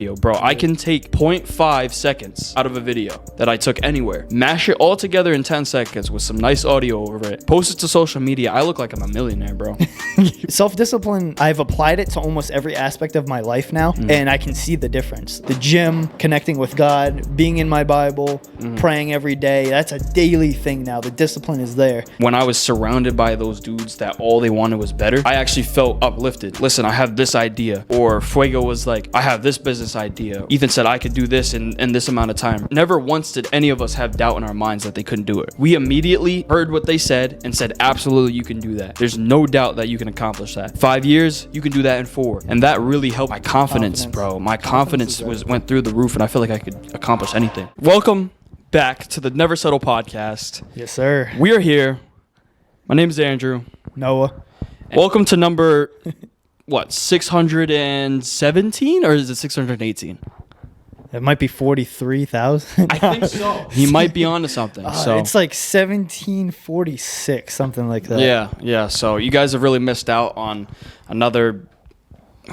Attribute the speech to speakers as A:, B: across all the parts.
A: Bro, I can take 0.5 seconds out of a video that I took anywhere, mash it all together in 10 seconds with some nice audio over it, post it to social media. I look like I'm a millionaire, bro.
B: Self-discipline, I've applied it to almost every aspect of my life now, and I can see the difference. The gym, connecting with God, being in my Bible, praying every day, that's a daily thing now. The discipline is there.
A: When I was surrounded by those dudes that all they wanted was better, I actually felt uplifted. Listen, I have this idea. Or Fuego was like, I have this business idea. Ethan said I could do this in this amount of time. Never once did any of us have doubt in our minds that they couldn't do it. We immediately heard what they said and said, absolutely, you can do that. There's no doubt that you can accomplish that. 5 years, you can do that in 4. And that really helped my confidence, bro. My confidence went through the roof, and I feel like I could accomplish anything. Welcome back to the Never Settle podcast.
B: Yes, sir.
A: We are here. My name is Andrew.
B: Noah.
A: Welcome to number... What, 617 or is it 618?
B: It might be 43,000.
A: I think so. He might be onto something. So
B: it's like 1746, something like that.
A: Yeah. So you guys have really missed out on another,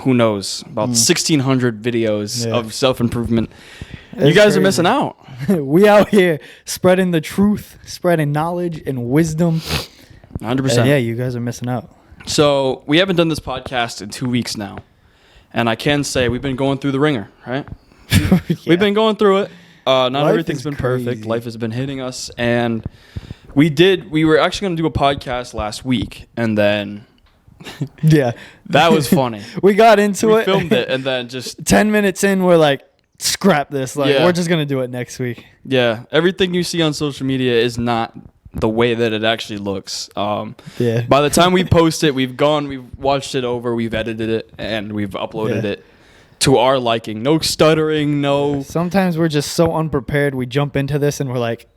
A: who knows, about 1,600 videos of self-improvement. You guys are missing out.
B: We out here spreading the truth, spreading knowledge and wisdom.
A: 100%.
B: And yeah, you guys are missing out.
A: So we haven't done this podcast in 2 weeks now. And I can say we've been going through the ringer, right? We've been going through it. Not everything's been perfect. Life has been hitting us. And we were actually going to do a podcast last week. And then...
B: Yeah.
A: That was funny.
B: We got into it.
A: We filmed it. And then just...
B: 10 minutes in, we're like, scrap this. We're just going to do it next week.
A: Yeah. Everything you see on social media is not... the way that it actually looks. By the time we post it, we've watched it over, we've edited it, and we've uploaded it to our liking. No stuttering, no...
B: Sometimes we're just so unprepared, we jump into this and we're like,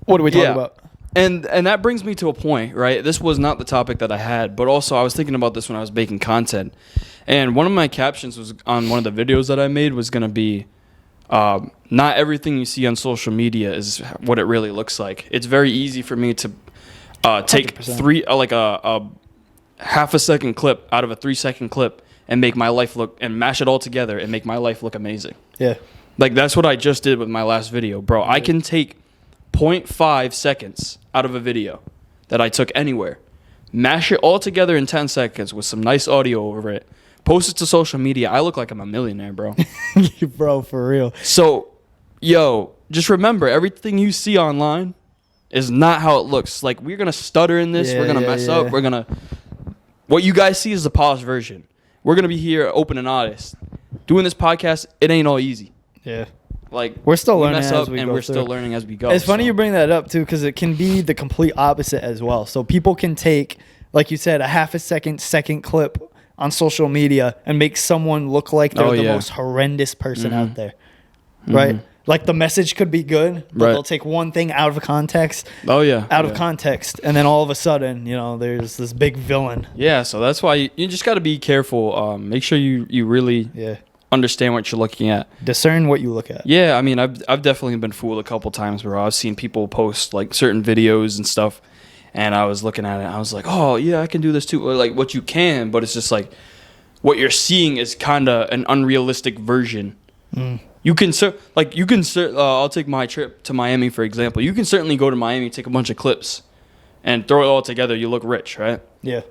B: what are we talking about?
A: And that brings me to a point, right? This was not the topic that I had, but also I was thinking about this when I was making content. And one of my captions was on one of the videos that I made was going to be, not everything you see on social media is what it really looks like. It's very easy for me to take
B: 100%.
A: a half a second clip out of a 3-second clip and make my life look, and mash it all together and make my life look amazing.
B: Yeah.
A: Like that's what I just did with my last video, bro. I can take 0.5 seconds out of a video that I took anywhere, mash it all together in 10 seconds with some nice audio over it, post it to social media. I look like I'm a millionaire, bro.
B: Bro, for real.
A: So, just remember, everything you see online is not how it looks. Like, we're going to stutter in this. We're going to mess up. What you guys see is the polished version. We're going to be here open and honest. Doing this podcast, it ain't all easy.
B: Yeah.
A: Like,
B: we're still learning
A: mess
B: as
A: up,
B: we
A: and
B: go
A: we're
B: through.
A: still learning as we go.
B: It's funny you bring that up, too, because it can be the complete opposite as well. So people can take, like you said, a half a second clip on social media and make someone look like they're the most horrendous person out there, right? Like the message could be good, but they'll take one thing out of context. Out of context, and then all of a sudden, there's this big villain.
A: Yeah, so that's why you just got to be careful. Make sure you really understand what you're looking at.
B: Discern what you look at.
A: Yeah, I mean, I've definitely been fooled a couple times, bro. I've seen people post like certain videos and stuff. And I was looking at it, and I was like, oh, yeah, I can do this too. Or like what you can, but it's just like what you're seeing is kind of an unrealistic version. You can, I'll take my trip to Miami, for example. You can certainly go to Miami, take a bunch of clips, and throw it all together. You look rich, right?
B: Yeah.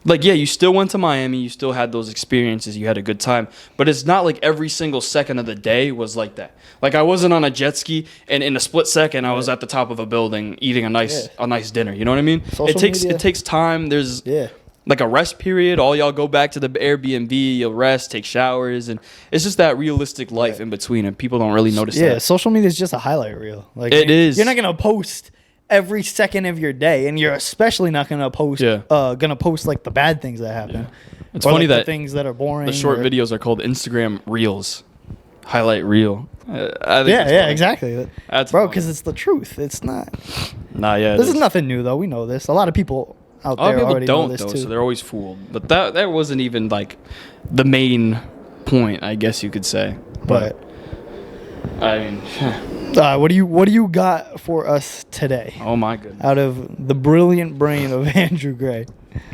A: Like, yeah, you still went to Miami. You still had those experiences. You had a good time. But it's not like every single second of the day was like that. Like, I wasn't on a jet ski, and in a split second, I was at the top of a building eating a nice dinner. You know what I mean? It takes time. There's like a rest period. All y'all go back to the Airbnb. You'll rest, take showers, and it's just that realistic life in between, and people don't really notice that.
B: Yeah, social media is just a highlight reel. Like
A: it is.
B: You're not gonna post every second of your day, and you're especially not gonna post like the bad things that happen.
A: It's funny that
B: the things that are boring.
A: The short videos are called Instagram Reels, highlight reel. I think
B: exactly.
A: That's
B: bro, because it's the truth. It's not.
A: This
B: is nothing new though. We know this. A lot of people out there already know this too.
A: So they're always fooled. But that wasn't even like the main point, I guess you could say. But I mean.
B: What do you got for us today?
A: Oh my goodness!
B: Out of the brilliant brain of Andrew Gray.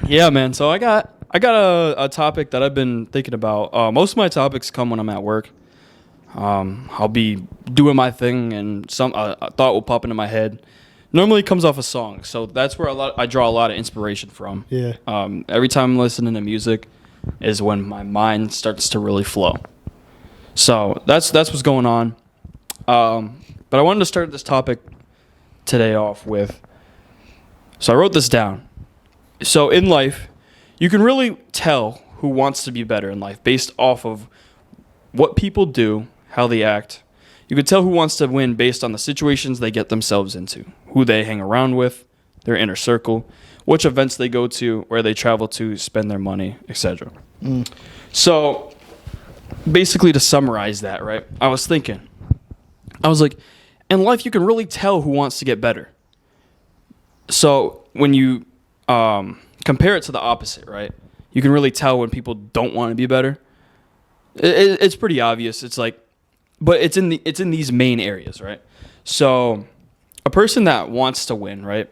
A: Yeah, man. So I got I got a topic that I've been thinking about. Most of my topics come when I'm at work. I'll be doing my thing, and a thought will pop into my head. Normally, it comes off a song, so that's where I draw a lot of inspiration from.
B: Yeah.
A: Every time I'm listening to music, is when my mind starts to really flow. So that's what's going on. But I wanted to start this topic today off with. So I wrote this down. So in life, you can really tell who wants to be better in life based off of what people do, how they act. You can tell who wants to win based on the situations they get themselves into, who they hang around with, their inner circle, which events they go to, where they travel to, spend their money, etc. So basically, to summarize that, right, I was like, in life, you can really tell who wants to get better. So when you compare it to the opposite, right, you can really tell when people don't want to be better. It's pretty obvious. It's like, but it's in these main areas, right? So a person that wants to win, right,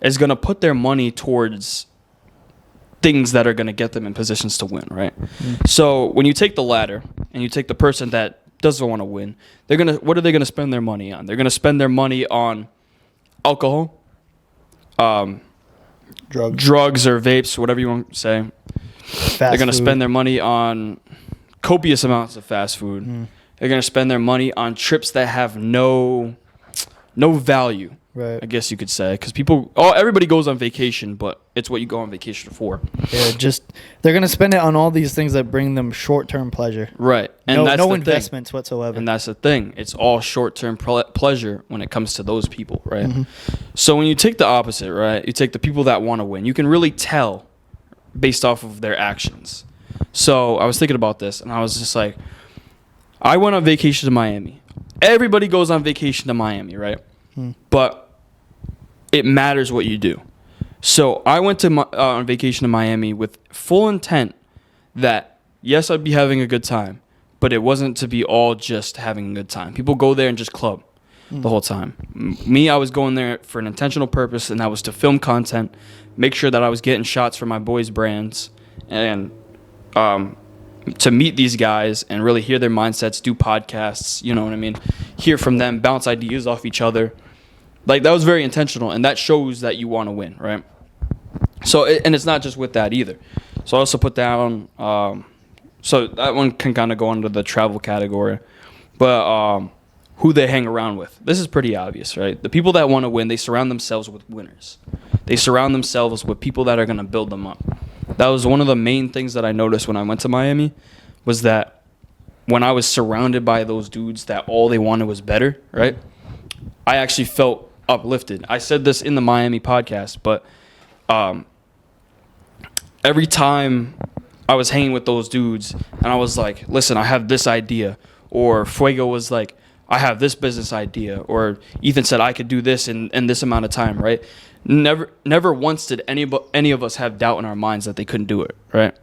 A: is going to put their money towards things that are going to get them in positions to win, right? So when you take the ladder and you take the person that doesn't want to win, what are they going to spend their money on? They're going to spend their money on alcohol, drugs or vapes, whatever you want to say. They're going to spend their money on copious amounts of fast food. They're going to spend their money on trips that have no value,
B: right?
A: I guess you could say, because everybody goes on vacation, but it's what you go on vacation for.
B: Yeah, they're going to spend it on all these things that bring them short-term pleasure.
A: Right. And
B: no investments whatsoever.
A: And that's the thing. It's all short-term pleasure when it comes to those people, right? So when you take the opposite, right, you take the people that want to win, you can really tell based off of their actions. So I was thinking about this, and I was just like, I went on vacation to Miami. Everybody goes on vacation to Miami, right? But it matters what you do. So I went on vacation to Miami with full intent that, yes, I'd be having a good time, but it wasn't to be all just having a good time. People go there and just club the whole time. Me, I was going there for an intentional purpose, and that was to film content, make sure that I was getting shots for my boys' brands, and to meet these guys and really hear their mindsets, do podcasts, you know what I mean? Hear from them, bounce ideas off each other. Like, that was very intentional, and that shows that you want to win, right? So, and it's not just with that either. So I also put down, so that one can kind of go under the travel category, but who they hang around with. This is pretty obvious, right? The people that want to win, they surround themselves with winners. They surround themselves with people that are going to build them up. That was one of the main things that I noticed when I went to Miami, was that when I was surrounded by those dudes that all they wanted was better, right, I actually felt uplifted. I said this in the Miami podcast, but every time I was hanging with those dudes and I was like, listen, I have this idea, or Fuego was like, I have this business idea, or Ethan said I could do this in this amount of time, right? Never once did any of us have doubt in our minds that they couldn't do it, right?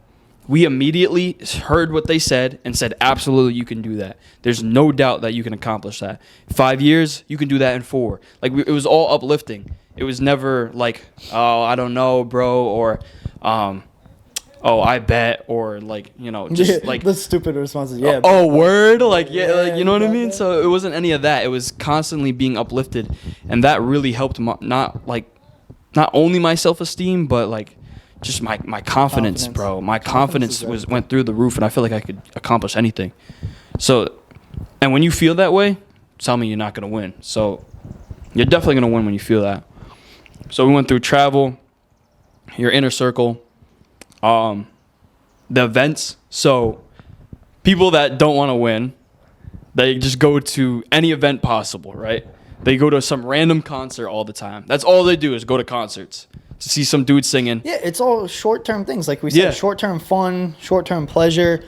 A: We immediately heard what they said and said, absolutely, you can do that. There's no doubt that you can accomplish that. 5 years, you can do that in 4. Like, it was all uplifting. It was never like, oh, I don't know, bro, or oh, I bet, or like, you know, just like
B: the stupid responses. Yeah.
A: Oh, word, like, yeah, like, you know what I mean. So it wasn't any of that. It was constantly being uplifted, and that really helped not only my self-esteem, but like just my confidence, bro. My confidence went through the roof, and I feel like I could accomplish anything. So, and when you feel that way, tell me you're not gonna win. So you're definitely gonna win when you feel that. So we went through travel, your inner circle, the events. So people that don't want to win, they just go to any event possible, right? They go to some random concert all the time. That's all they do, is go to concerts to see some dude singing.
B: Yeah, it's all short-term things. Like we said, short-term fun, short-term pleasure,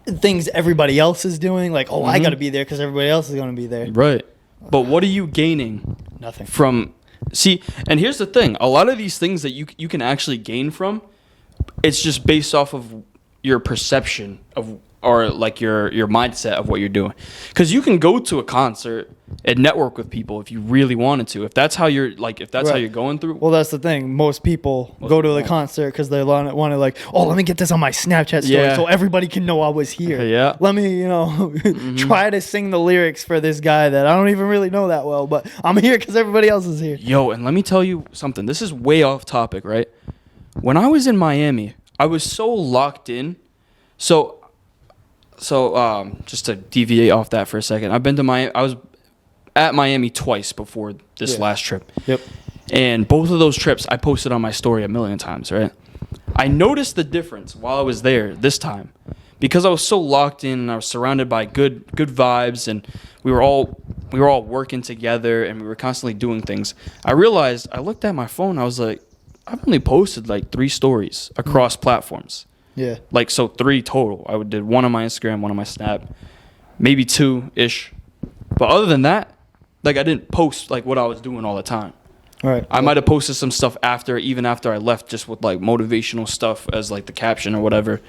B: things everybody else is doing. Like, oh, I got to be there because everybody else is going to be there.
A: Right. But what are you gaining?
B: Nothing.
A: See, and here's the thing. A lot of these things that you can actually gain from, it's just based off of your perception of or like your mindset of what you're doing. Because you can go to a concert and network with people if you really wanted to. If that's how you're like, if that's how you're going through.
B: Well, that's the thing. Most people go to the concert because they want to like, oh, let me get this on my Snapchat story so everybody can know I was here.
A: Yeah.
B: Let me, try to sing the lyrics for this guy that I don't even really know that well, but I'm here because everybody else is here.
A: Yo, and let me tell you something. This is way off topic, right? When I was in Miami, I was so locked in. So just to deviate off that for a second, I've been to Miami. I was at Miami twice before this last trip.
B: Yep.
A: And both of those trips, I posted on my story a million times, right? I noticed the difference while I was there this time because I was so locked in and I was surrounded by good vibes, and we were all working together and we were constantly doing things. I realized, I looked at my phone, I was like, I've only posted like 3 stories across platforms.
B: Yeah.
A: Like, so 3 total. I did 1 on my Instagram, 1 on my Snap, maybe 2-ish. But other than that, like, I didn't post like what I was doing all the time.
B: Right.
A: I might have posted some stuff even after I left, just with like motivational stuff as like the caption or whatever.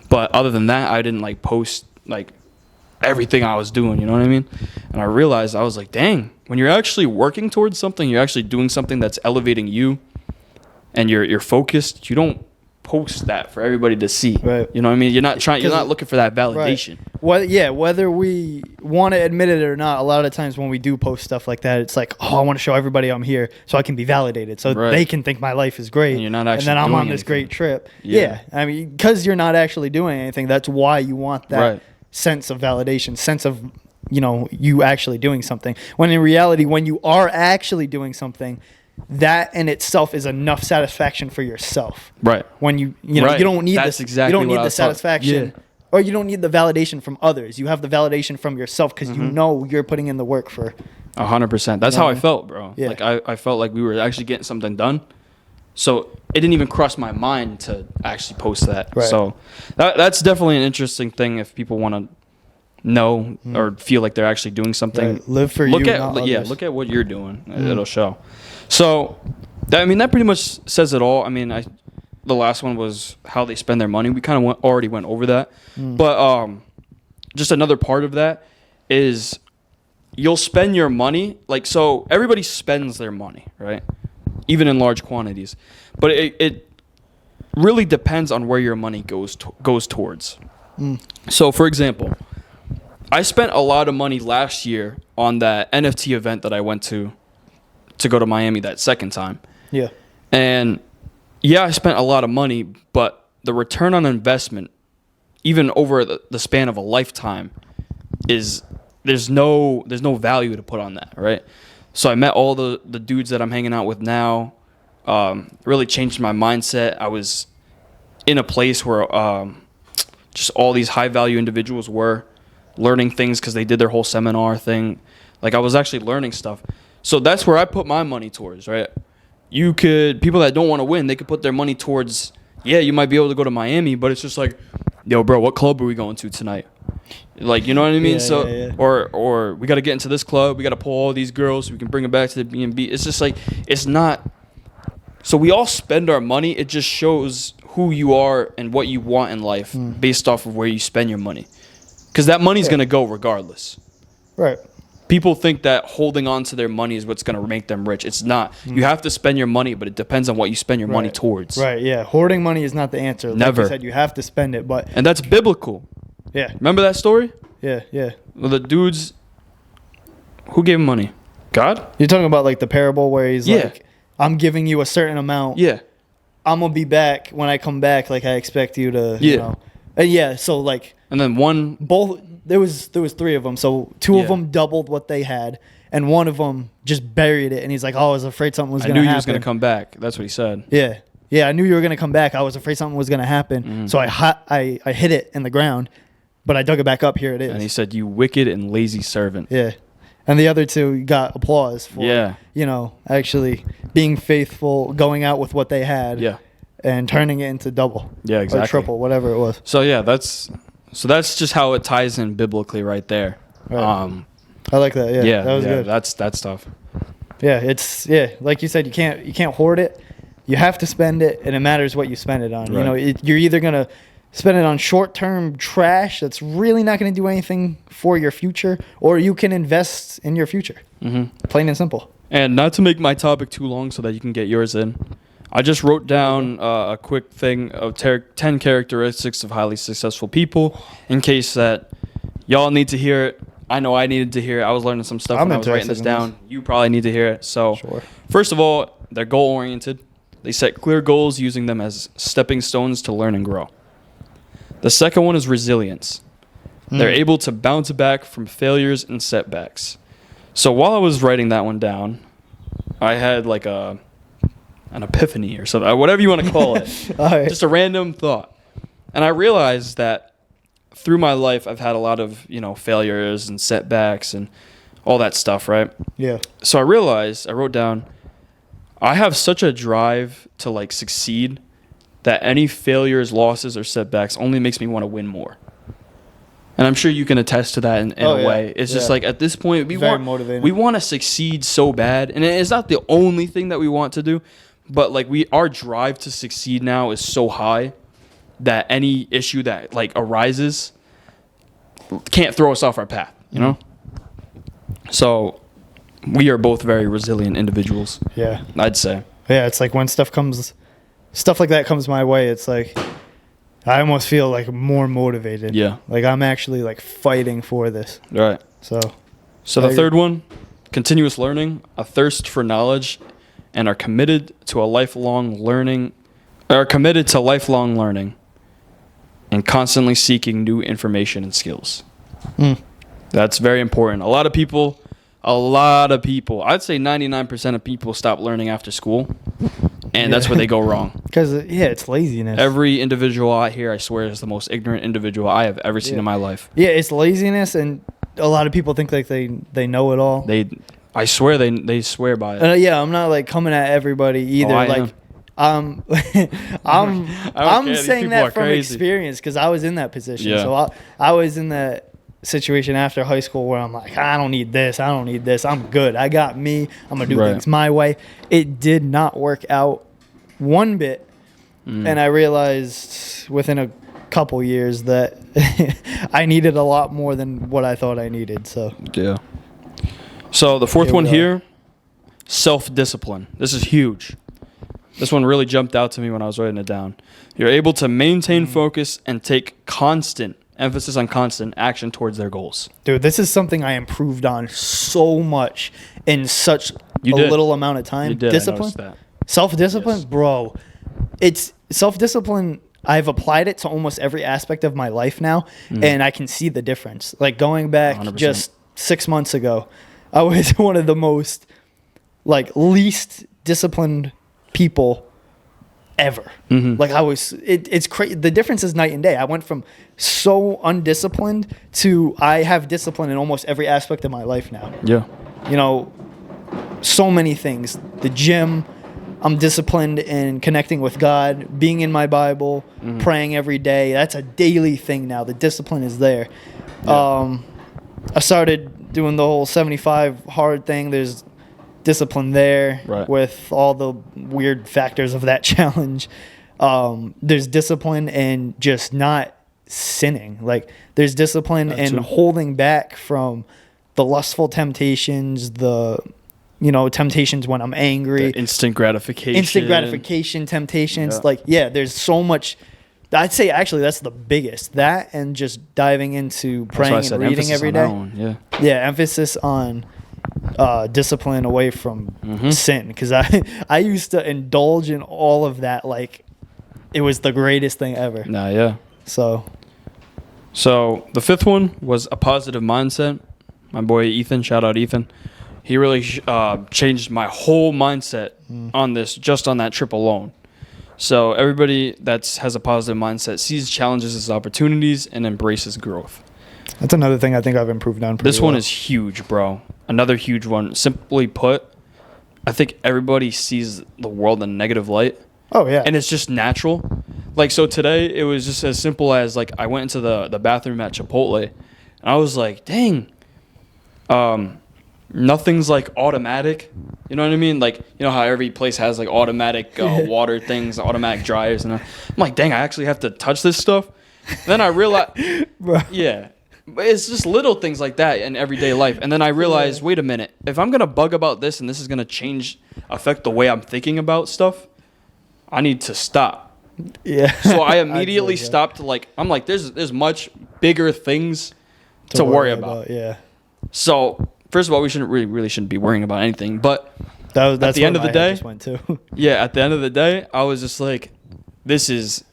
A: But other than that, I didn't like post like everything I was doing, you know what I mean? And I realized, I was like, dang, when you're actually working towards something, you're actually doing something that's elevating you and you're focused, you don't post that for everybody to see.
B: Right.
A: You know what I mean? You're not looking for that validation.
B: Right. Whether we want to admit it or not, a lot of times when we do post stuff like that, it's like, oh, I want to show everybody I'm here so I can be validated, so they can think my life is great.
A: And you're not actually
B: and then I'm
A: doing
B: on this
A: anything.
B: great trip. Yeah. I mean, because you're not actually doing anything, that's why you want that sense of validation, sense of, you actually doing something. When in reality, when you are actually doing something, that in itself is enough satisfaction for yourself.
A: Right.
B: When you don't need
A: That's
B: this,
A: exactly
B: you don't
A: what
B: need
A: I
B: the
A: was talking-
B: satisfaction, or you don't need the validation from others. You have the validation from yourself because you know you're putting in the work for.
A: 100%. That's how I felt, bro.
B: Yeah.
A: Like I felt like we were actually getting something done. So it didn't even cross my mind to actually post that.
B: Right.
A: So that's definitely an interesting thing if people want to know or feel like they're actually doing something.
B: Right. Live for
A: look
B: you,
A: at
B: not others.
A: look at what you're doing. It'll show. So that pretty much says it all. I mean, the last one was how they spend their money. We kind of already went over that. But just another part of that is you'll spend your money. Like, so everybody spends their money, right? Even in large quantities. But it really depends on where your money goes towards. So, for example, I spent a lot of money last year on that NFT event that I went to go to Miami that second time.
B: Yeah.
A: And yeah, I spent a lot of money, but the return on investment, even over the span of a lifetime, is there's no value to put on that, right? So I met all the dudes that I'm hanging out with now. Really changed my mindset. I was in a place where just all these high value individuals were learning things because they did their whole seminar thing. Like, I was actually learning stuff. So that's where I put my money towards, right? People that don't want to win, they could put their money towards, you might be able to go to Miami, but it's just like, yo, bro, what club are we going to tonight? Like, you know what I mean? Or we got to get into this club. We got to pull all these girls so we can bring them back to the B&B. It's just like, it's not. So we all spend our money. It just shows who you are and what you want in life based off of where you spend your money. Because that money's going to go regardless.
B: Right.
A: People think that holding on to their money is what's going to make them rich. It's not. You have to spend your money, but it depends on what you spend your money towards.
B: Right, yeah. Hoarding money is not the answer.
A: Never.
B: Like you said, you have to spend it, but...
A: And that's biblical.
B: Yeah.
A: Remember that story?
B: Yeah.
A: Well, the dudes... Who gave him money? God?
B: You're talking about, like, the parable where he's like, I'm giving you a certain amount.
A: Yeah.
B: I'm going to be back. When I come back, like, I expect you to, you know... so, like...
A: And then
B: both... There was 3 of them, so 2 of them doubled what they had, and one of them just buried it, and he's like, oh, I was afraid something was going to happen.
A: I knew you was going to come back. That's what he said.
B: Yeah, I knew you were going to come back. I was afraid something was going to happen, so I hid it in the ground, but I dug it back up. Here it is.
A: And he said, you wicked and lazy servant.
B: Yeah. And the other 2 got applause for, actually being faithful, going out with what they had, and turning it into double.
A: Yeah, exactly.
B: Or triple, whatever it was.
A: So, that's just how it ties in biblically right there.
B: Right. I like that. Yeah, that was good.
A: That's tough.
B: Yeah, like you said, you can't hoard it. You have to spend it, and it matters what you spend it on.
A: Right.
B: You're either gonna spend it on short-term trash that's really not going to do anything for your future, or you can invest in your future. Plain and simple.
A: And not to make my topic too long so that you can get yours in, I just wrote down a quick thing of 10 characteristics of highly successful people in case that y'all need to hear it. I know I needed to hear it. I was learning some stuff when I was writing this down. You probably need to hear it. So, First of all, they're goal-oriented. They set clear goals using them as stepping stones to learn and grow. The second one is resilience. They're able to bounce back from failures and setbacks. So while I was writing that one down, I had like an epiphany or something, whatever you want to call it.
B: Right.
A: Just a random thought. And I realized that through my life, I've had a lot of, failures and setbacks and all that stuff, right?
B: Yeah.
A: So I wrote down, I have such a drive to like succeed that any failures, losses, or setbacks only makes me want to win more. And I'm sure you can attest to that in a way. It's just like at this point, we want to succeed so bad. And it's not the only thing that we want to do, but like our drive to succeed now is so high that any issue that like arises can't throw us off our path, you know? So we are both very resilient individuals.
B: Yeah.
A: I'd say.
B: Yeah, it's like when stuff like that comes my way, it's like I almost feel like more motivated.
A: Yeah.
B: Like I'm actually like fighting for this.
A: Right.
B: So
A: the third one, continuous learning, a thirst for knowledge, and are committed to lifelong learning and constantly seeking new information and skills. That's very important. A lot of people, I'd say 99% of people stop learning after school, and that's where they go wrong. Because,
B: it's laziness.
A: Every individual out here, I swear, is the most ignorant individual I have ever seen in my life.
B: Yeah, it's laziness, and a lot of people think like they know it all.
A: I swear they swear by it.
B: I'm not like coming at everybody either. I'm saying that from experience because I was in that position.
A: Yeah.
B: So I was in that situation after high school where I'm like, I don't need this. I'm good. I got me. I'm going to do things my way. It did not work out one bit. And I realized within a couple years that I needed a lot more than what I thought I needed. So
A: the fourth one here, self-discipline. This is huge. This one really jumped out to me when I was writing it down. You're able to maintain focus and take constant action towards their goals.
B: Dude, this is something I improved on so much in such a little amount of time.
A: You did.
B: Discipline?
A: I noticed that.
B: Self-discipline?
A: Yes.
B: Bro, it's self-discipline. I've applied it to almost every aspect of my life now, and I can see the difference. Like going back
A: 100%.
B: just 6 months ago, I was one of the most least disciplined people ever. Like I was, it's crazy. The difference is night and day. I went from so undisciplined to I have discipline in almost every aspect of my life now.
A: Yeah.
B: So many things. The gym, I'm disciplined in connecting with God, being in my Bible, praying every day. That's a daily thing now. The discipline is there. Yeah. I started doing the whole 75 hard thing. There's discipline there with all the weird factors of that challenge. There's discipline in just not sinning. Like there's discipline in holding back from the lustful temptations, temptations when I'm angry.
A: The instant gratification
B: temptations. There's so much. I'd say actually that's the biggest. That and just diving into praying and reading every day. Emphasis on discipline away from sin, because I used to indulge in all of that like it was the greatest thing ever.
A: So the fifth one was a positive mindset. My boy Ethan, shout out Ethan, he really changed my whole mindset on this, just on that trip alone. So everybody that has a positive mindset sees challenges as opportunities and embraces growth.
B: That's another thing I think I've improved on.
A: This one is huge, bro. Another huge one. Simply put, I think everybody sees the world in a negative light.
B: Oh, yeah.
A: And it's just natural. Like, so today, it was just as simple as, like, I went into the bathroom at Chipotle, and I was like, dang, nothing's, like, automatic. You know what I mean? Like, you know how every place has, like, automatic water things, automatic dryers. And I'm like, dang, I actually have to touch this stuff? Then I realized,
B: Bro.
A: yeah. But it's just little things like that in everyday life. And then I realized, wait a minute, if I'm going to bug about this and this is going to affect the way I'm thinking about stuff, I need to stop.
B: Yeah.
A: So I immediately stopped. I'm like, there's much bigger things to worry about.
B: Yeah.
A: So first of all, we really shouldn't be worrying about anything. But
B: that's
A: at the end of the day,
B: just went to.
A: yeah, at the end of the day, I was just like, this is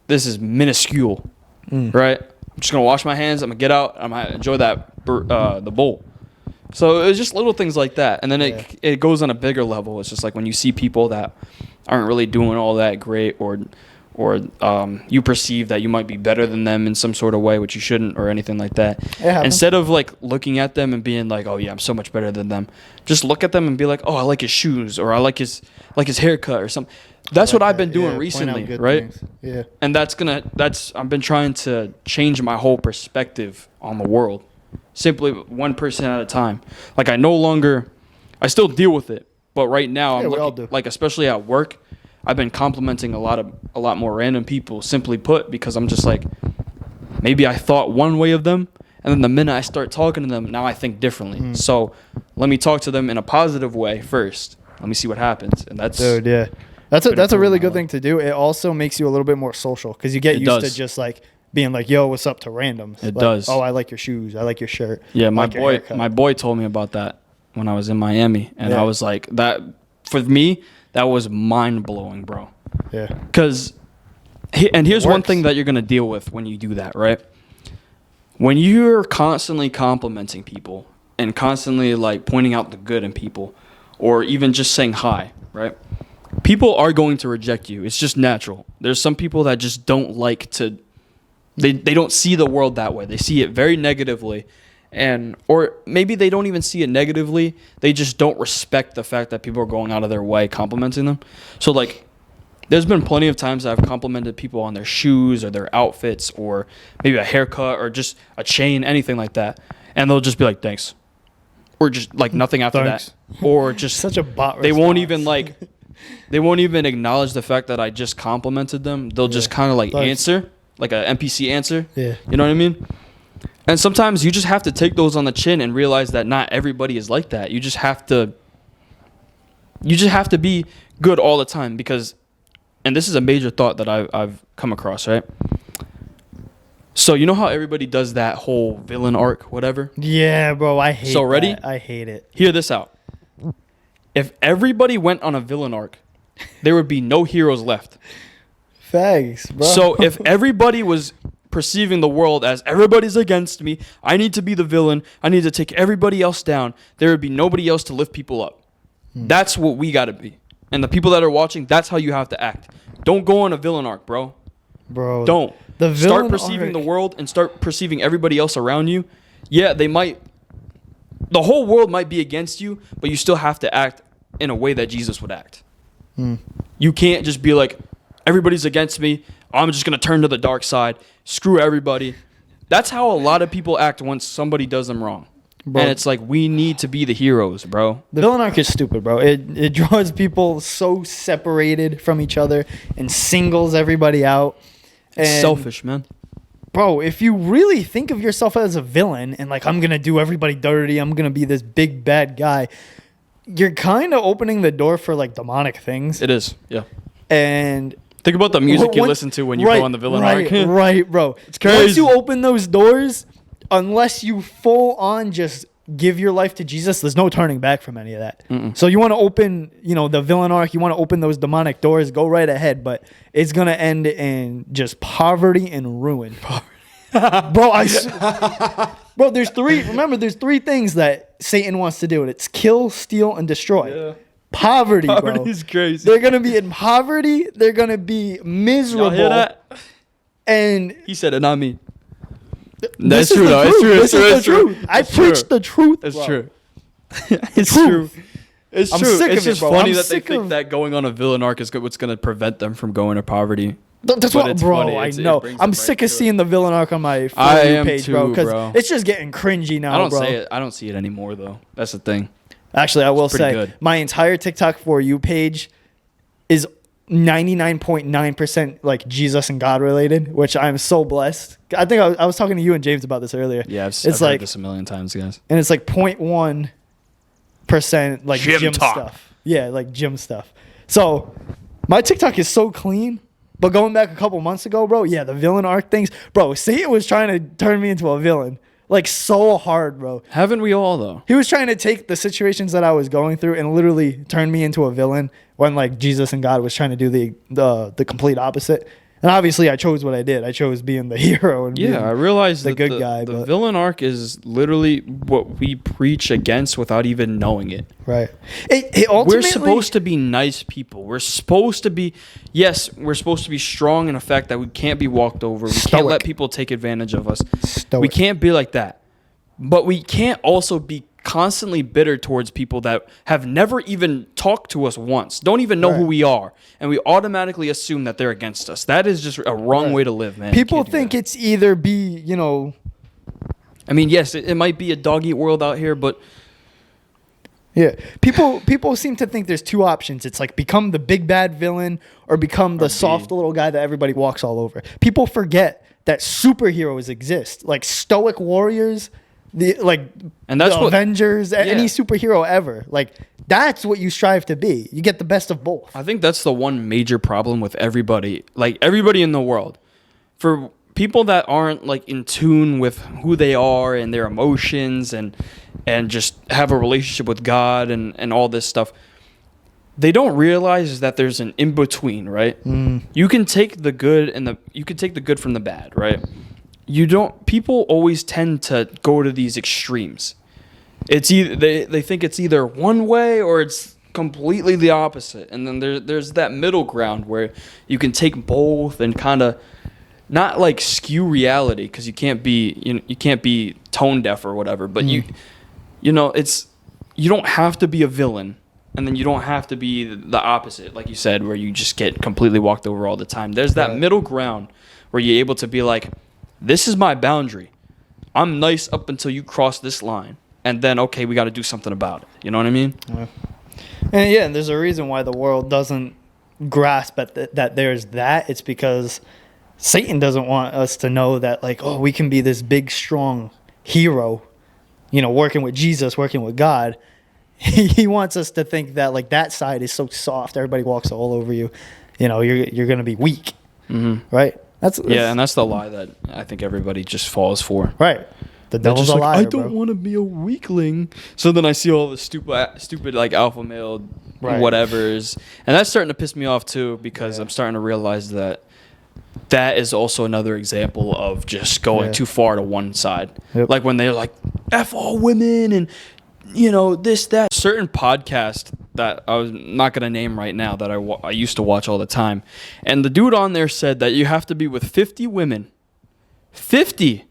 A: minuscule, right? I'm just gonna wash my hands. I'm gonna get out. I'm gonna enjoy the bowl. So it was just little things like that, and then it goes on a bigger level. It's just like when you see people that aren't really doing all that great, or you perceive that you might be better than them in some sort of way, which you shouldn't, or anything like that. Instead of like looking at them and being like, oh yeah, I'm so much better than them, just look at them and be like, oh, I like his shoes, or I like his haircut or something. That's what I've been doing recently, right?
B: Things. Yeah.
A: And I've been trying to change my whole perspective on the world, simply one person at a time. Like I still deal with it, but right now I'm looking, like, especially at work, I've been complimenting a lot more random people, simply put, because I'm just like, maybe I thought one way of them, and then the minute I start talking to them, now I think differently. So let me talk to them in a positive way first. Let me see what happens, and that's
B: dude, yeah. That's a really good thing to do. It also makes you a little bit more social because you get used to just like being like, "Yo, what's up?" to randoms.
A: It does.
B: Oh, I like your shoes. I like your shirt.
A: Yeah, my boy told me about that when I was in Miami, and I was like, that for me, that was mind blowing, bro.
B: Yeah.
A: Because, and here's one thing that you're gonna deal with when you do that, right? When you're constantly complimenting people and constantly like pointing out the good in people, or even just saying hi, right? People are going to reject you. It's just natural. There's some people that just don't like to, they don't see the world that way. They see it very negatively, or maybe they don't even see it negatively. They just don't respect the fact that people are going out of their way complimenting them. So like, there's been plenty of times I've complimented people on their shoes or their outfits or maybe a haircut or just a chain, anything like that. And they'll just be like, thanks. Or just like nothing after that. Or just
B: such a bot response.
A: They won't even acknowledge the fact that I just complimented them. They'll just kind of like answer, like a NPC answer.
B: Yeah.
A: You know what I mean? And sometimes you just have to take those on the chin and realize that not everybody is like that. You just have to be good all the time because, and this is a major thought that I've come across, right? So you know how everybody does that whole villain arc, whatever?
B: Yeah, bro, I hate it.
A: So ready?
B: I hate it.
A: Hear this out. If everybody went on a villain arc, there would be no heroes left.
B: Thanks, bro.
A: So if everybody was perceiving the world as everybody's against me, I need to be the villain, I need to take everybody else down, there would be nobody else to lift people up. That's what we got to be. And the people that are watching, that's how you have to act. Don't go on a villain arc, bro.
B: Bro.
A: Don't.
B: The
A: start perceiving the world and start perceiving everybody else around you. Yeah, the whole world might be against you, but you still have to act in a way that Jesus would act. You can't just be like, everybody's against me, I'm just going to turn to the dark side, screw everybody. That's how a lot of people act once somebody does them wrong. Bro. And it's like, we need to be the heroes, bro.
B: The villain arc is stupid, bro. It draws people so separated from each other and singles everybody out.
A: It's selfish, man.
B: Bro, if you really think of yourself as a villain and like, I'm going to do everybody dirty, I'm going to be this big bad guy, you're kind of opening the door for like demonic things.
A: It is, yeah.
B: And
A: think about the music you listen to when you go on the villain arc.
B: Right, bro.
A: It's crazy.
B: Once you open those doors, unless you full on just give your life to Jesus, there's no turning back from any of that. So you want to open, the villain arc, you want to open those demonic doors, go right ahead, but it's going to end in just poverty and ruin. Bro, bro, there's three things that Satan wants to do, and it's kill, steal, and destroy. Yeah. Poverty, bro.
A: Is crazy.
B: They're going to be in poverty, they're going to be miserable.
A: Y'all hear that?
B: And
A: he said it, not me.
B: That's true, though. It's true. It's true. I preach the truth.
A: It's true. It's true. It's true. It's just funny that they think that going on a villain arc is what's going to prevent them from going to poverty.
B: That's what, bro. I know. I'm sick of seeing the villain arc on my For You page, bro. Because it's just getting cringy now, bro.
A: I don't see it anymore, though. That's the thing.
B: Actually, I will say my entire TikTok For You page is 99.9% like Jesus and God related, which I'm so blessed. I think I was talking to you and James about this earlier.
A: Yeah, I've heard this a million times, guys.
B: And it's like 0.1% like gym stuff. Yeah, like gym stuff. So my TikTok is so clean. But going back a couple months ago, bro, yeah, the villain arc things, bro, Satan was trying to turn me into a villain. Like, so hard, bro.
A: Haven't we all, though?
B: He was trying to take the situations that I was going through and literally turn me into a villain when, like, Jesus and God was trying to do the complete opposite. And obviously, I chose what I did. I chose being the hero and being
A: I realized
B: the
A: that
B: good guy.
A: The villain arc is literally what we preach against without even knowing it.
B: Right. Ultimately,
A: we're supposed to be nice people. We're supposed to be, we're supposed to be strong in the fact that we can't be walked over. We can't let people take advantage of us. We can't be like that. But we can't also be constantly bitter towards people that have never even talked to us once, don't even know who we are, and we automatically assume that they're against us. That is just a wrong way to live, man.
B: People think it's either be,
A: I mean, yes, it might be a dog-eat-world out here, but
B: yeah, people seem to think there's two options. It's like become the big bad villain or become the soft little guy that everybody walks all over. People forget that superheroes exist, like stoic warriors, and that's the Avengers, any superhero ever. Like, that's what you strive to be. You get the best of both.
A: I think that's the one major problem with everybody, like everybody in the world. For people that aren't like in tune with who they are and their emotions and just have a relationship with God and all this stuff, they don't realize that there's an in between, right? You can take the good from the bad, right? People always tend to go to these extremes. It's either they think it's either one way or it's completely the opposite. And then there's that middle ground where you can take both and kind of not like skew reality, because you can't be tone deaf or whatever, but you don't have to be a villain, and then you don't have to be the opposite, like you said, where you just get completely walked over all the time. There's that middle ground where you're able to be like, this is my boundary. I'm nice up until you cross this line. And then, okay, we got to do something about it. You know what I mean?
B: Yeah. And there's a reason why the world doesn't grasp that there's that. It's because Satan doesn't want us to know that, like, oh, we can be this big, strong hero, working with Jesus, working with God. He wants us to think that, like, that side is so soft. Everybody walks all over you. You're going to be weak. Mm-hmm. Right? And
A: that's the lie that I think everybody just falls for.
B: Right. The devil's a liar,
A: I don't want to be a weakling. So then I see all the stupid like alpha male whatevers. And that's starting to piss me off too, because I'm starting to realize that is also another example of just going too far to one side. Yep. Like when they're like, F all women and, this, that. Certain podcast that I was not going to name right now that I used to watch all the time. And the dude on there said that you have to be with 50 women. 50!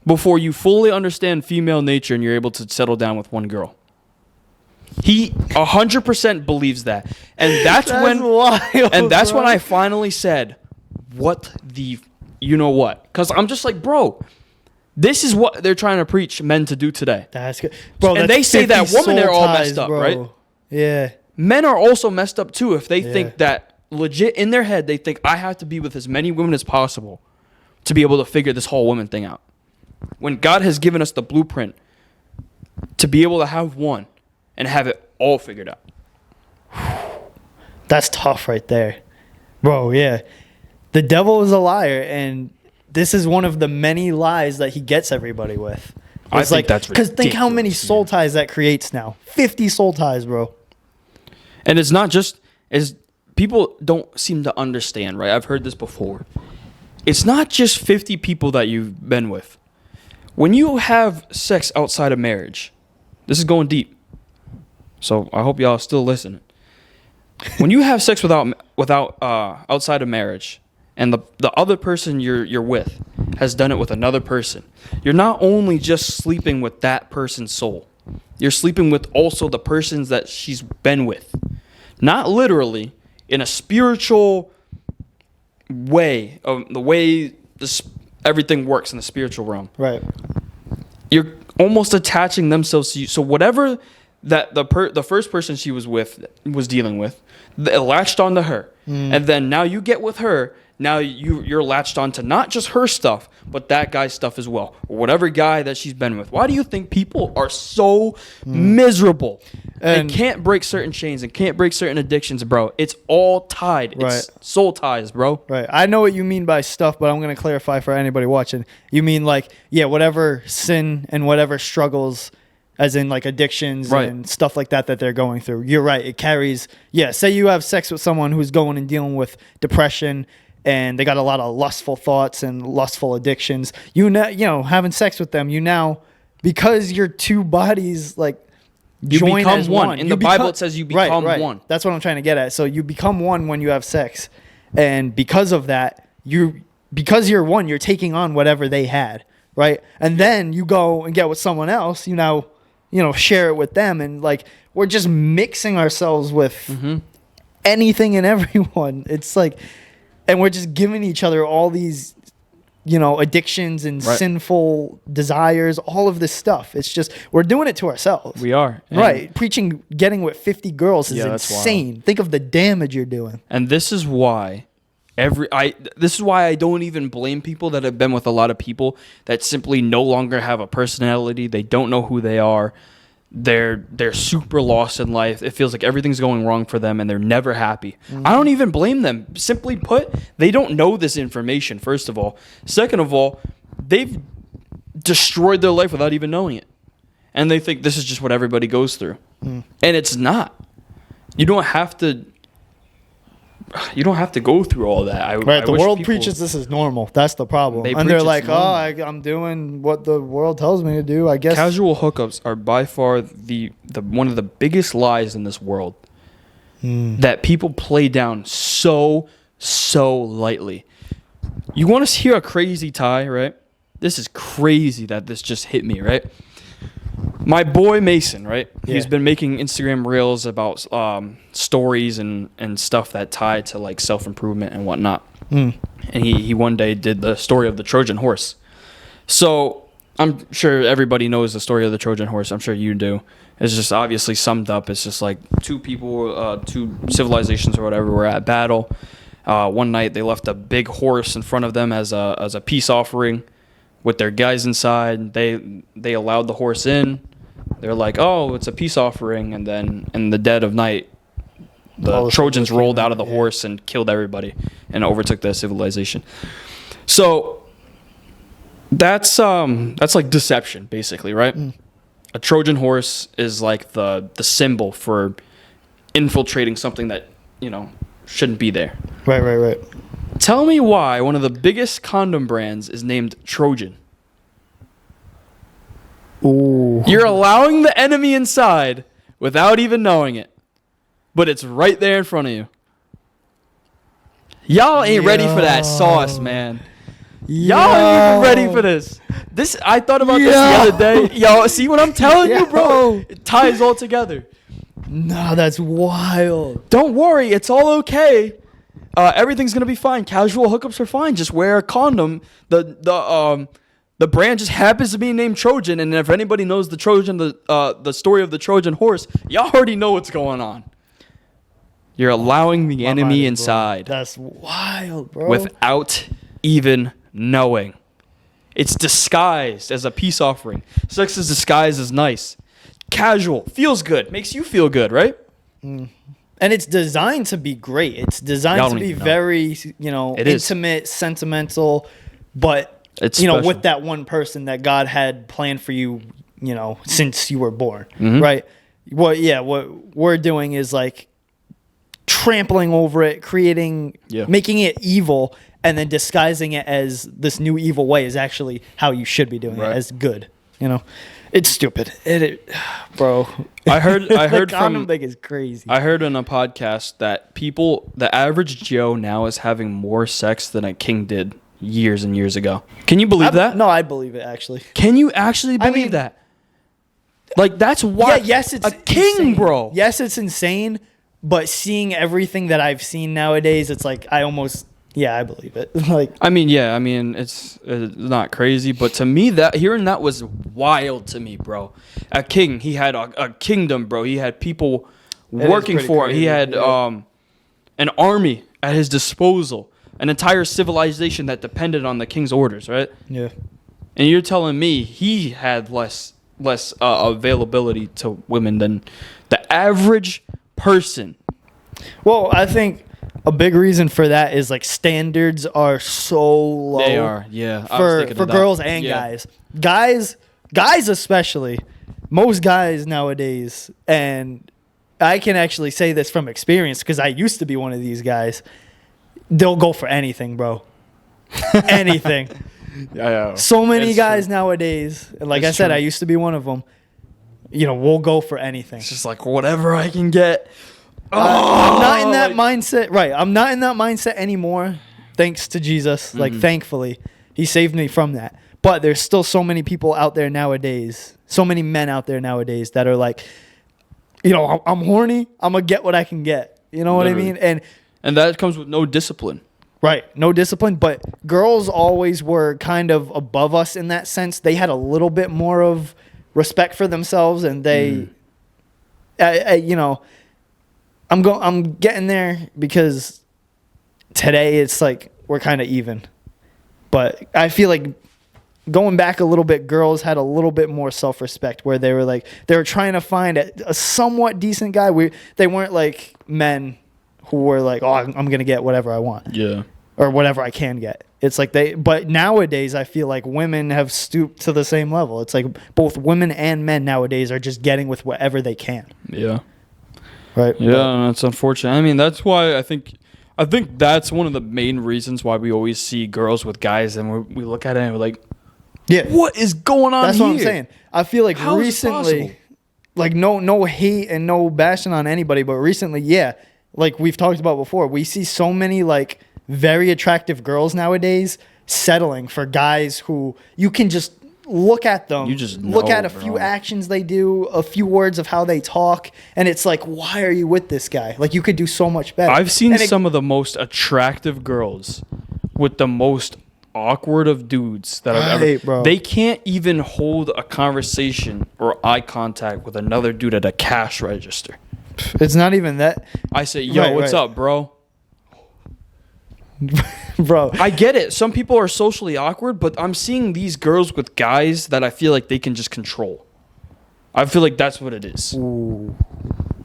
A: Before you fully understand female nature and you're able to settle down with one girl. He 100% believes that. And that's when I finally said, what the, what? Because I'm just like, bro, this is what they're trying to preach men to do today.
B: That's good. Bro,
A: and they say that women are all messed up, right?
B: Yeah.
A: Men are also messed up too if they think that legit in their head, they think I have to be with as many women as possible to be able to figure this whole woman thing out. When God has given us the blueprint to be able to have one and have it all figured out.
B: That's tough right there. Bro, yeah. The devil is a liar, and this is one of the many lies that he gets everybody with.
A: I think that's ridiculous.
B: Because think how many soul ties that creates now. 50 soul ties, bro.
A: And it's not just, as people don't seem to understand, right? I've heard this before. It's not just 50 people that you've been with. When you have sex outside of marriage, this is going deep, so I hope y'all still listening. When you have sex without outside of marriage, and the other person you're with has done it with another person, you're not only just sleeping with that person's soul, you're sleeping with also the persons that she's been with, not literally, in a spiritual way, of the way everything works in the spiritual realm.
B: Right.
A: You're almost attaching themselves to you. So whatever that the first person she was with was dealing with, it latched onto her. And then now you get with her. Now you're latched onto not just her stuff, but that guy's stuff as well, or whatever guy that she's been with. Why do you think people are so miserable and can't break certain chains and can't break certain addictions, bro? It's all tied. It's soul ties, bro.
B: Right. I know what you mean by stuff, but I'm going to clarify for anybody watching. You mean like, whatever sin and whatever struggles, as in like addictions and stuff like that they're going through. You're right. It carries. Yeah. Say you have sex with someone who's going and dealing with depression, and they got a lot of lustful thoughts and lustful addictions. Having sex with them, because your two bodies like
A: you
B: join
A: become
B: as
A: one. In the Bible, it says you become one.
B: That's what I'm trying to get at. So you become one when you have sex, and because of that, because you're one, you're taking on whatever they had, right? And then you go and get with someone else. Share it with them, and like we're just mixing ourselves with anything and everyone. It's like. And we're just giving each other all these, addictions and sinful desires, all of this stuff. It's just, we're doing it to ourselves.
A: We are.
B: Right. Preaching getting with 50 girls is insane. Think of the damage you're doing.
A: And this is why I don't even blame people that have been with a lot of people that simply no longer have a personality. They don't know who they are. They're super lost in life. It feels like everything's going wrong for them and they're never happy. I don't even blame them. Simply put, they don't know this information, first of all. Second of all, they've destroyed their life without even knowing it. And they think this is just what everybody goes through. And it's not. You don't have to go through all that.
B: The world preaches this is normal. That's the problem. They're like, I'm doing what the world tells me to do, I guess.
A: Casual hookups are by far the one of the biggest lies in this world that people play down so lightly. You want to hear a crazy tie, right? This is crazy that this just hit me, right? My boy Mason, right? Yeah. He's been making Instagram reels about stories and stuff that tie to like self-improvement and whatnot. And he one day did the story of the Trojan horse. So I'm sure everybody knows the story of the Trojan horse. I'm sure you do. It's just obviously summed up. It's just like two civilizations or whatever were at battle. One night they left a big horse in front of them as a peace offering. With their guys inside, they allowed the horse in. They're like, oh, it's a peace offering. And then in the dead of night, the Trojans rolled out of the horse and killed everybody and overtook their civilization. So that's like deception, basically, right? A Trojan horse is like the symbol for infiltrating something that, shouldn't be there.
B: Right.
A: Tell me why one of the biggest condom brands is named Trojan.
B: Ooh.
A: You're allowing the enemy inside without even knowing it. But it's right there in front of you. Y'all ain't ready for that sauce, man. Y'all ain't even ready for this. I thought about this the other day. Yo, see what I'm telling you, bro? It ties all together.
B: No, that's wild.
A: Don't worry, it's all okay. Everything's gonna be fine. Casual hookups are fine. Just wear a condom. The brand just happens to be named Trojan, and if anybody knows the Trojan, the story of the Trojan horse, y'all already know what's going on. You're allowing the enemy inside.
B: That's wild, bro.
A: Without even knowing. It's disguised as a peace offering. Sex is disguised as nice. Casual. Feels good. Makes you feel good, right?
B: And it's designed to be great. It's designed to be very, intimate, sentimental, but,
A: it's
B: with that one person that God had planned for you, since you were born, right? What we're doing is like trampling over it, making it evil, and then disguising it as this new evil way is actually how you should be doing it, as good, It's stupid. Bro.
A: I heard
B: the
A: from
B: thing is crazy.
A: I heard on a podcast that the average Joe now is having more sex than a king did years and years ago. Can you believe that?
B: No, I believe it actually.
A: Can you actually believe that? Like that's why.
B: Yeah, yes, it's
A: a king,
B: insane.
A: Bro.
B: Yes, it's insane. But seeing everything that I've seen nowadays, it's like I believe it.
A: It's not crazy, but to me hearing that was wild to me, bro. A king, he had a kingdom, bro. He had people working for him. He had an army at his disposal, an entire civilization that depended on the king's orders, right?
B: Yeah.
A: And you're telling me he had less availability to women than the average person.
B: Well, I think a big reason for that is like standards are so low.
A: They are, yeah.
B: For girls and guys. Guys especially. Most guys nowadays, and I can actually say this from experience because I used to be one of these guys. They'll go for anything, bro. Anything.
A: Yeah.
B: So many guys nowadays, and like I said, I used to be one of them. You know, we'll go for anything.
A: It's just like whatever I can get.
B: I'm not in that mindset. Right. I'm not in that mindset anymore. Thanks to Jesus. Like, thankfully, he saved me from that. But there's still so many people out there nowadays, so many men out there nowadays that are like, you know, I'm horny. I'm going to get what I can get. You know what I mean?
A: And that comes with no discipline.
B: Right. No discipline. But girls always were kind of above us in that sense. They had a little bit more of respect for themselves. And they, you know, I'm getting there because today it's like we're kind of even. But I feel like going back a little bit, girls had a little bit more self-respect where they were trying to find a somewhat decent guy. They weren't like men who were like, oh, I'm going to get whatever I want.
A: Yeah.
B: Or whatever I can get. It's like but nowadays I feel like women have stooped to the same level. It's like both women and men nowadays are just getting with whatever they can.
A: Yeah.
B: Right.
A: Yeah, that's unfortunate. I mean, that's why I think that's one of the main reasons why we always see girls with guys and we look at it and we're like,
B: yeah,
A: what is going on
B: That's
A: here?
B: what I'm saying. I feel like
A: How
B: recently, like no hate and no bashing on anybody, but recently, yeah, like we've talked about before, we see so many like very attractive girls nowadays settling for guys who you can just look at them,
A: You just
B: look
A: know,
B: at a
A: bro.
B: few actions they do, a few words of how they talk, and it's like, why are you with this guy? Like you could do so much better.
A: I've seen
B: And
A: some of the most attractive girls with the most awkward of dudes that I've ever.
B: Bro.
A: They can't even hold a conversation or eye contact with another dude at a cash register.
B: It's not even that,
A: I say, yo, what's up, bro?
B: bro.
A: I get it. Some people are socially awkward, but I'm seeing these girls with guys that I feel like they can just control. I feel like that's what it is.
B: Ooh.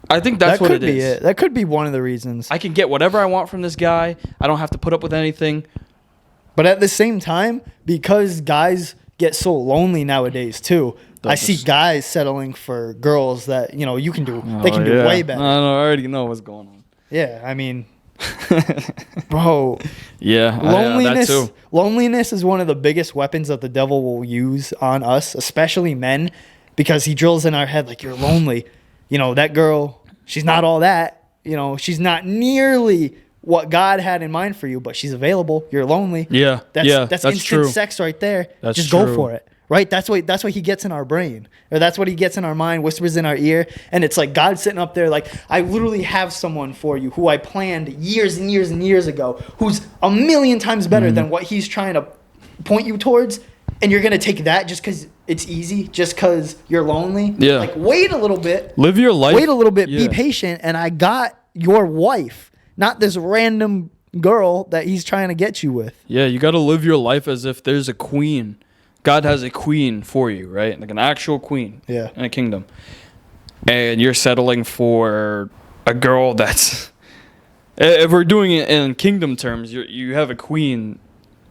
A: I think that's what it is.
B: That could be it. That could be one of the reasons.
A: I can get whatever I want from this guy. I don't have to put up with anything.
B: But at the same time, because guys get so lonely nowadays too, I see guys settling for girls that, you know, you can do. They can do way better.
A: I already know what's going on.
B: Yeah, I mean, bro.
A: Yeah,
B: Loneliness.
A: that too.
B: Loneliness is one of the biggest weapons that the devil will use on us, especially men, because he drills in our head like you're lonely. You know, that girl, she's not all that. You know, she's not nearly what God had in mind for you, but she's available. You're lonely.
A: Yeah,
B: that's instant
A: true.
B: sex right there.
A: That's
B: Just
A: true.
B: go for it. Right? That's what he gets in our brain. Or that's what he gets in our mind, whispers in our ear. And it's like God sitting up there like, I literally have someone for you who I planned years and years and years ago, who's a million times better than what he's trying to point you towards. And you're going to take that just because it's easy, just because you're lonely.
A: Yeah.
B: Like, wait a little bit.
A: Live your life.
B: Wait a little bit.
A: Yeah.
B: Be patient. And I got your wife, not this random girl that he's trying to get you with.
A: Yeah, you got to live your life as if there's a queen. God has a queen for you, right? Like an actual queen in a kingdom. And you're settling for a girl that's... If we're doing it in kingdom terms, you have a queen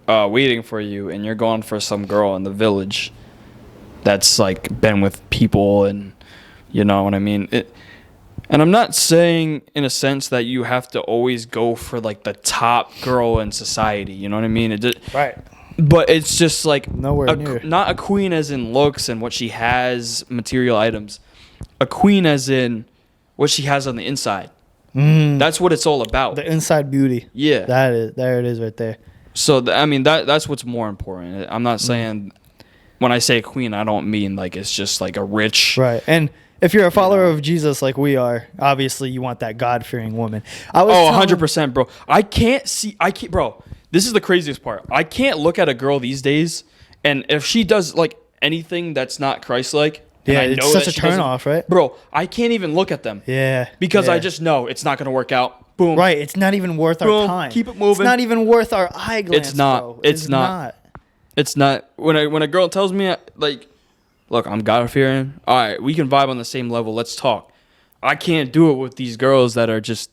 A: waiting for you, and you're going for some girl in the village that's like been with people, and you know what I mean? And I'm not saying in a sense that you have to always go for like the top girl in society, you know what I mean?
B: Right.
A: But it's just like
B: Nowhere near.
A: Not a queen as in looks and what she has, material items. A queen as in what she has on the inside. That's what it's all about.
B: The inside beauty.
A: Yeah.
B: There it is right there.
A: So, I mean, that's what's more important. I'm not saying, when I say queen, I don't mean like it's just like a rich...
B: Right. And if you're a follower of Jesus like we are, obviously you want that God-fearing woman.
A: 100%, bro. Bro, this is the craziest part. I can't look at a girl these days, and if she does like anything that's not Christ-like...
B: Yeah, it's such a turn off, right?
A: Bro, I can't even look at them.
B: Yeah.
A: Because I just know it's not going to work out. Boom.
B: Right. It's not even worth
A: Boom.
B: our time.
A: Keep it moving.
B: It's not even worth our eye glance.
A: It's not.
B: Bro.
A: It's not. It's not. When a girl tells me, like, look, I'm God-fearing. All right, we can vibe on the same level. Let's talk. I can't do it with these girls that are just,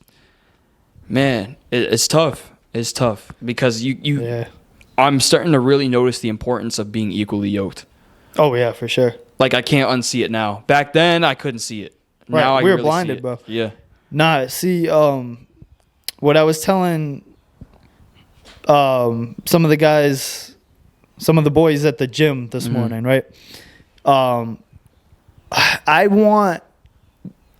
A: man, it's tough. It's tough because
B: Yeah.
A: I'm starting to really notice the importance of being equally yoked.
B: Oh, yeah, for sure.
A: Like, I can't unsee it now. Back then, I couldn't see it.
B: Right.
A: Now I
B: We were
A: really
B: blinded,
A: see it.
B: bro.
A: Yeah.
B: Nah, see, what I was telling some of the guys, some of the boys at the gym this morning, right? I want,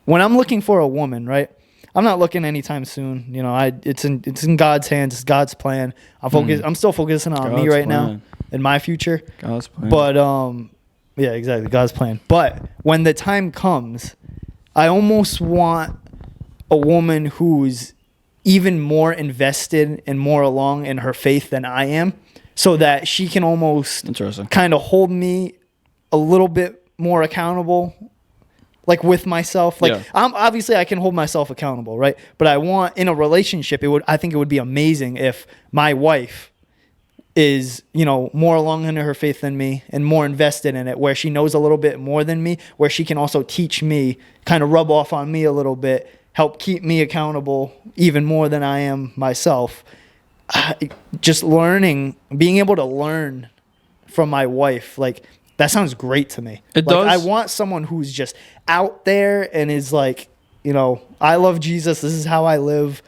B: when I'm looking for a woman, right? I'm not looking anytime soon. You know, it's in God's hands. It's God's plan. I'm still focusing on me
A: God's
B: right now
A: plan.
B: and my future.
A: God's plan.
B: But yeah, exactly, God's plan. But when the time comes, I almost want a woman who's even more invested and more along in her faith than I am, so that she can almost kind of hold me a little bit more accountable, like with myself. Like, obviously I can hold myself accountable, right? But I want, in a relationship, I think it would be amazing if my wife is, you know, more along in her faith than me and more invested in it, where she knows a little bit more than me, where she can also teach me, kind of rub off on me a little bit, help keep me accountable even more than I am myself. Just learning, being able to learn from my wife, like, that sounds great to me.
A: It
B: does. I
A: does.
B: want someone who's just out there and is like, you know, I love Jesus. This is how I live.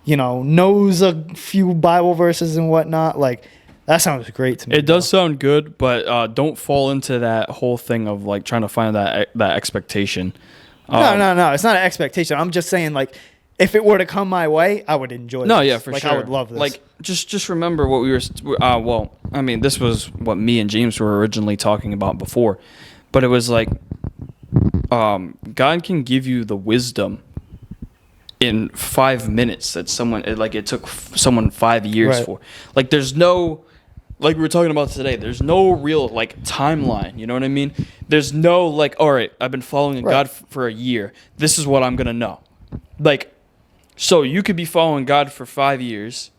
B: You know, knows a few Bible verses and whatnot. Like, that sounds great to me.
A: It does sound good, but don't fall into that whole thing of like trying to find that expectation.
B: No. It's not an expectation. I'm just saying, like, if it were to come my way, I would enjoy it.
A: No, yeah, for
B: like,
A: sure.
B: I would love this.
A: Like, just remember what we were. Well, I mean, this was what me and James were originally talking about before, but it was like, God can give you the wisdom in 5 minutes that it took someone 5 years for. Like, there's no, like we were talking about today, there's no real like timeline. You know what I mean? There's no like, all right, I've been following God for a year. This is what I'm gonna know. Like, so you could be following God for 5 years,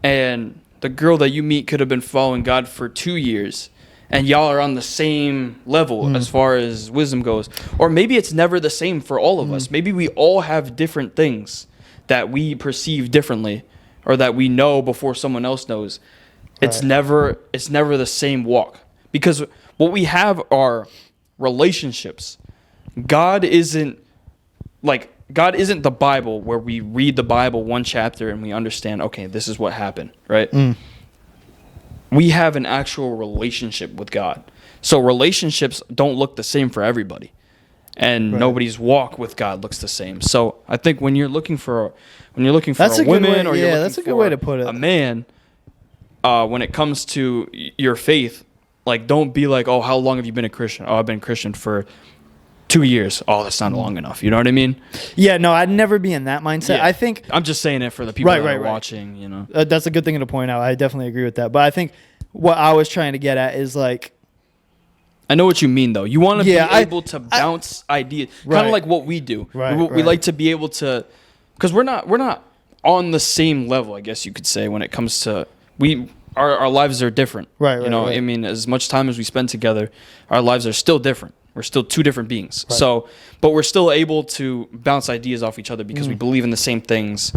A: and the girl that you meet could have been following God for 2 years, and y'all are on the same level as far as wisdom goes. Or maybe it's never the same for all of us. Maybe we all have different things that we perceive differently, or that we know before someone else knows. It's never the same walk, because what we have are relationships. God isn't the Bible, where we read the Bible one chapter and we understand, okay, this is what happened, right? We have an actual relationship with God. So relationships don't look the same for everybody. And nobody's walk with God looks the same. So I think when you're looking for a woman, or you're looking for
B: way to put it.
A: a man, when it comes to your faith, like, don't be like, oh, how long have you been a Christian? Oh, I've been a Christian for 2 years. Oh, that's not long enough. You know what I mean?
B: Yeah, no, I'd never be in that mindset.
A: Yeah.
B: I think
A: I'm just saying it for the people that are watching, you know.
B: That's a good thing to point out. I definitely agree with that. But I think what I was trying to get at is, like,
A: I know what you mean, though. You want to be able to bounce ideas, kind of like what we do. We like to be able to, because we're not on the same level, I guess you could say, when it comes to our lives are different. You know, I mean, as much time as we spend together, our lives are still different. We're still two different beings. So, but we're still able to bounce ideas off each other because we believe in the same things.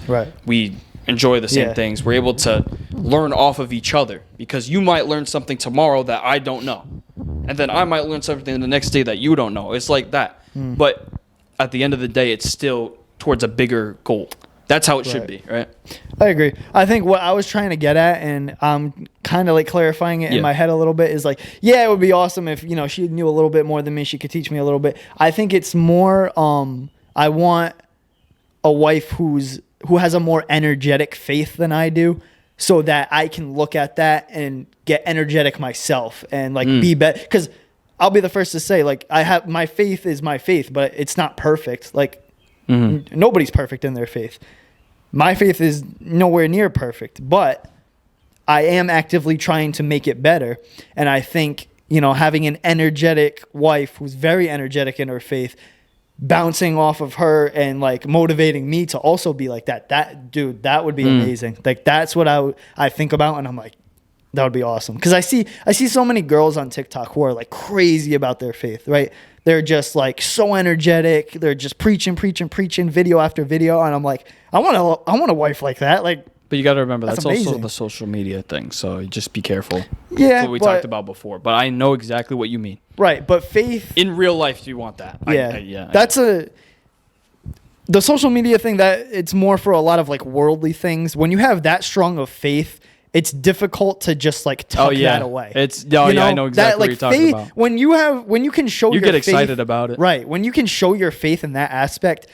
A: We enjoy the same things. We're able to learn off of each other, because you might learn something tomorrow that I don't know, and then I might learn something the next day that you don't know. It's like that. But at the end of the day, it's still towards a bigger goal. That's how it should be, right?
B: I agree. I think what I was trying to get at, and I'm kind of like clarifying it in my head a little bit, is like, yeah, it would be awesome if, you know, she knew a little bit more than me. She could teach me a little bit. I think it's more, I want a wife who has a more energetic faith than I do, so that I can look at that and get energetic myself and like be better. Because I'll be the first to say, like, my faith is my faith, but it's not perfect. Like, nobody's perfect in their faith. My faith is nowhere near perfect, but I am actively trying to make it better. And I think, you know, having an energetic wife who's very energetic in her faith, bouncing off of her and like motivating me to also be like that. That would be amazing. Like that's what I think about, and I'm like, that would be awesome. Because I see so many girls on TikTok who are like crazy about their faith, right? They're just like so energetic. They're just preaching video after video, and I'm like, I want a wife like that. Like,
A: but you got to remember that's
B: amazing.
A: also the social media thing. So just be careful.
B: Yeah,
A: that's what we talked about before. But I know exactly what you mean.
B: Right, but faith
A: in real life, you want that?
B: Yeah, the social media thing. That it's more for a lot of like worldly things. When you have that strong of faith, it's difficult to just like tuck that away.
A: I know exactly
B: that, like,
A: what you're talking about.
B: When you can show
A: you
B: your
A: get
B: faith,
A: excited about it,
B: right? When you can show your faith in that aspect,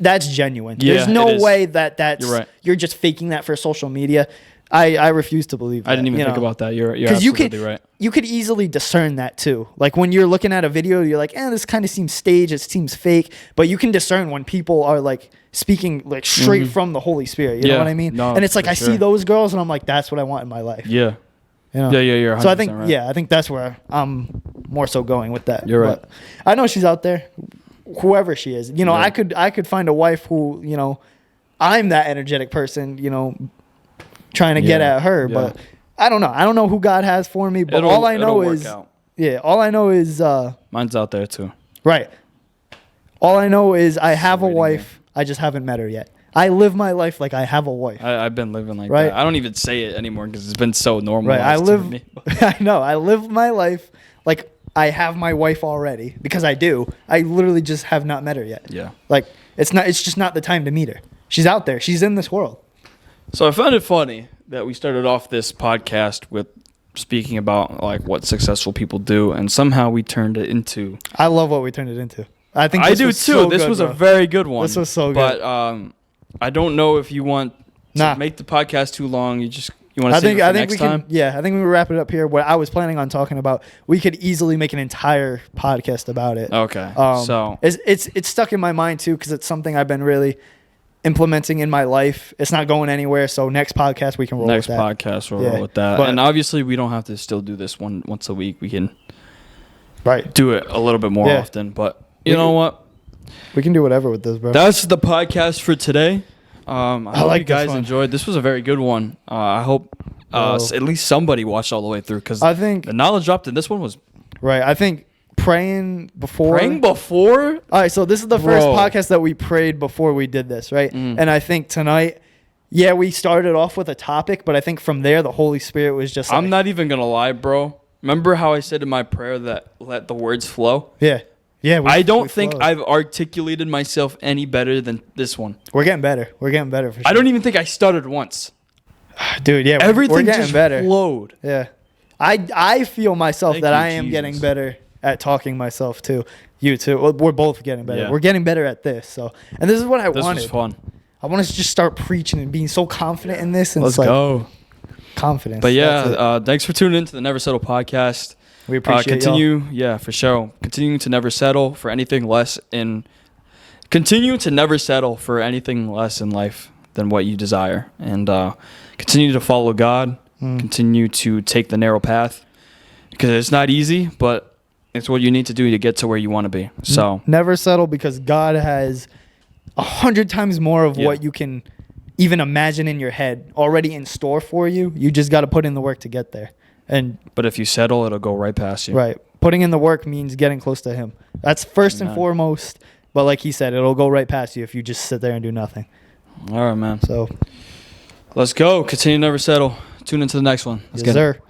B: that's genuine.
A: Yeah,
B: there's no way that's
A: you're right.
B: You're just faking that for social media. I refuse to believe that.
A: I didn't even think about that. You're absolutely right.
B: You could easily discern that too. Like when you're looking at a video, you're like, this kind of seems staged. It seems fake. But you can discern when people are like speaking like straight from the Holy Spirit. You know what I mean?
A: No,
B: and it's like I see those girls and I'm like, that's what I want in my life.
A: Yeah.
B: You know?
A: Yeah, you're 100%
B: so I think
A: right.
B: I think that's where I'm more so going with that.
A: You're right.
B: But I know she's out there, whoever she is. You know, I could find a wife who, you know, I'm that energetic person, you know, trying to get at her, but I don't know. I don't know who God has for me, but all I know is
A: mine's out there too.
B: Right. All I know is I have a wife. I just haven't met her yet. I live my life like I have a wife.
A: I've been living like that. I don't even say it anymore because it's been so normal. Right.
B: I know. I live my life like I have my wife already because I do. I literally just have not met her yet.
A: Yeah.
B: Like it's just not the time to meet her. She's out there. She's in this world.
A: So I found it funny that we started off this podcast with speaking about like what successful people do, and somehow we turned it into.
B: I love what we turned it into. I think
A: I do too.
B: So
A: this
B: good,
A: was
B: bro.
A: a very good one.
B: This was so good.
A: But I don't know if you want to make the podcast too long. You want to save it for next time?
B: I think we wrap it up here. What I was planning on talking about, we could easily make an entire podcast about it.
A: Okay. So
B: it's stuck in my mind too because it's something I've been really implementing in my life. It's not going anywhere. So next podcast we can roll with that.
A: Next podcast we'll roll with that. But, and obviously we don't have to still do this once a week. We can do it a little bit more often. But you know what?
B: We can do whatever with this, bro.
A: That's the podcast for today. I hope you guys enjoyed. This was a very good one. I hope at least somebody watched all the way through because I think the knowledge dropped in this one was
B: right. I think praying before.
A: All
B: right, so this is the first podcast that we prayed before we did this, right? And I think tonight, we started off with a topic, but I think from there the Holy Spirit was just
A: I'm not even going to lie, bro. Remember how I said in my prayer that let the words flow?
B: Yeah. Yeah,
A: I don't think I've articulated myself any better than this one.
B: We're getting better. For sure.
A: I don't even think I stuttered once.
B: Dude, yeah.
A: Everything just flowed.
B: Yeah. I feel myself that I am getting better at talking myself too. You too. We're both getting better. Yeah. We're getting better at this. So, and this is what I wanted. This was
A: fun.
B: I want to just start preaching and being so confident in this. And
A: Let's go.
B: Confidence.
A: But thanks for tuning into the Never Settle podcast.
B: We appreciate
A: y'all. For sure. Continue to never settle for anything less in life than what you desire, and continue to follow God. Continue to take the narrow path because it's not easy, but it's what you need to do to get to where you want to be. So
B: never settle because God has 100 times more of what you can even imagine in your head already in store for you. You just got to put in the work to get there. But
A: if you settle, it'll go right past you.
B: Right. Putting in the work means getting close to Him. That's first and foremost. But like he said, it'll go right past you if you just sit there and do nothing.
A: All right, man.
B: So
A: let's go. Continue to never settle. Tune into the next one.
B: Yes, sir.